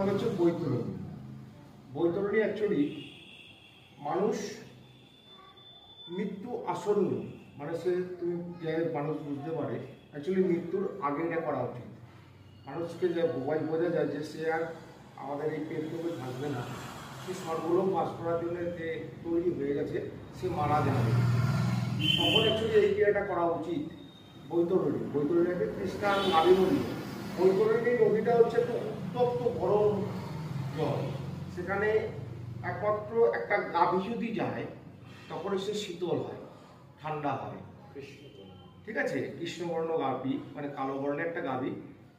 হচ্ছে বৈতরণী। বৈতরণী অ্যাকচুয়ালি মানুষ মৃত্যু আসন্ন, মানে সে তুমি মানুষ বুঝতে পারে অ্যাকচুয়ালি মৃত্যুর আগে এটা করা উচিত। মানুষকে যে বোঝা যায় যে সে আর আমাদের এই পেটটুকু থাকবে না, সে সর্বলোক বাস করার জন্য যে তৈরি হয়ে গেছে, সে মারা যাবে, তখন অ্যাকচুয়ালি এই ক্রিয়াটা করা উচিত। বৈতরণী, বৈতরণী একটা কৃষ্ণার নাভি নদী। বৈতরণী নদীটা হচ্ছে একটা উত্তপ্ত গরম জল, সেখানে একমাত্র একটা গাভী যদি যায় তখন সে শীতল হয়, ঠান্ডা হয়। ঠিক আছে, কৃষ্ণবর্ণ গাভী মানে কালো বর্ণের একটা গাভী,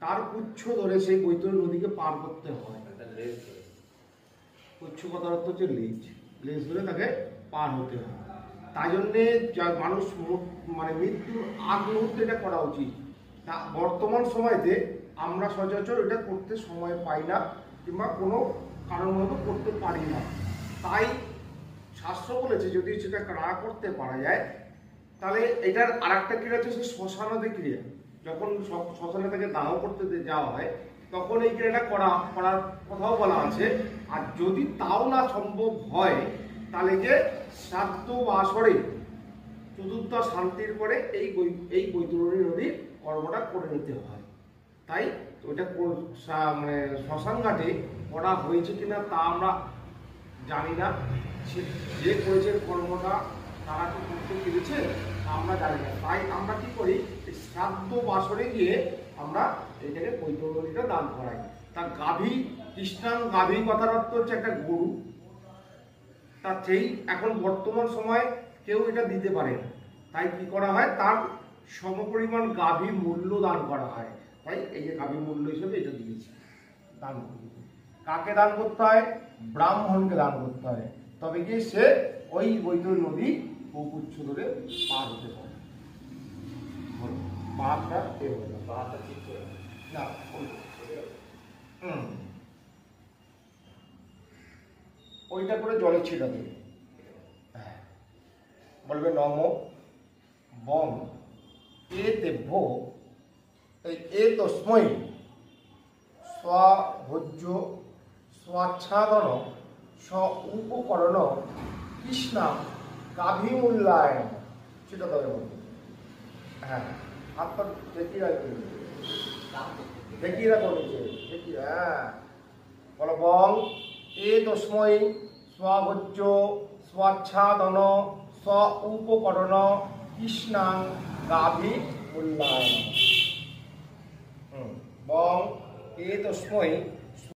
তার পুচ্ছ ধরে সেই বৈতরণী নদীকে পার করতে হয়। পুচ্ছ কথার অর্থ হচ্ছে লেজ, লেজ ধরে তাকে পার হতে হয়। তাই জন্যে মানুষ মানে মৃত্যুর আগ মুহূর্তে এটা করা উচিত। তা বর্তমান সময়তে আমরা সচরাচর এটা করতে সময় পাই না, কিংবা কোনো কারণবশত করতে পারি না। তাই শাস্ত্র বলেছে যদি সেটা না করতে পারা যায়, তাহলে এটার আর একটা ক্রিয়া হচ্ছে সে শ্মশানাদি ক্রিয়া। যখন শ্মশানে থেকে দাহ করতে যাওয়া হয় তখন এই ক্রিয়াটা করার কথাও বলা আছে। আর যদি তাও না সম্ভব হয় তাহলে যে শ্রাদ্ধ বাসরে চতুর্থ শান্তির পরে এই বৈতরণী নদীর কর্মটা করে নিতে হয়। তাই ওইটা মানে শ্মশান ঘাটে করা হয়েছে কিনা তা আমরা জানি না, সে যে করেছে কর্মটা তারা কি করতে পেরেছে আমরা জানি না। তাই আমরা কি করি, এই শ্রাদ্ধ বাসরে গিয়ে আমরা এইটাকে বৈতরণীটা দান করাই। তা গাভী, কৃষ্ণান গাভী কথার অর্থ হচ্ছে একটা গরু। তা সেই এখন বর্তমান সময় কেউ এটা দিতে পারে না, তাই কি করা হয়, তার সমপরিমাণ গাভী মূল্য দান করা হয়। তাই এই যে গাভী মূল্য হিসেবে এটা দিয়েছি, দান করি। কাকে দান করতে হয়? ব্রাহ্মণকে দান করতে হয়, তবে গিয়ে সে ওই বৈতরণী নদী পুচ্ছ ধরে পার হতে পারে। পাহাড়টা ঠিক করে না, ওইটা করে জলে ছিটা দেবে। বলবে নম বং এ দেভ্য, এ তস্মৈ স্বভোজ্য স্বাচ্ছাদন স উপকরণ কৃষ্ণা গাভী মূল্যায়ন। সেটা তবে বলবে, হ্যাঁ হাত পা দেখিরা করেছে, হ্যাঁ বলো বং এ তস্মৈ স্বভোজ্য স্বাচ্ছাদন স উপকরণ কৃষ্ণাং গাভী মূল্যায়ন। বং এ তস্মৈ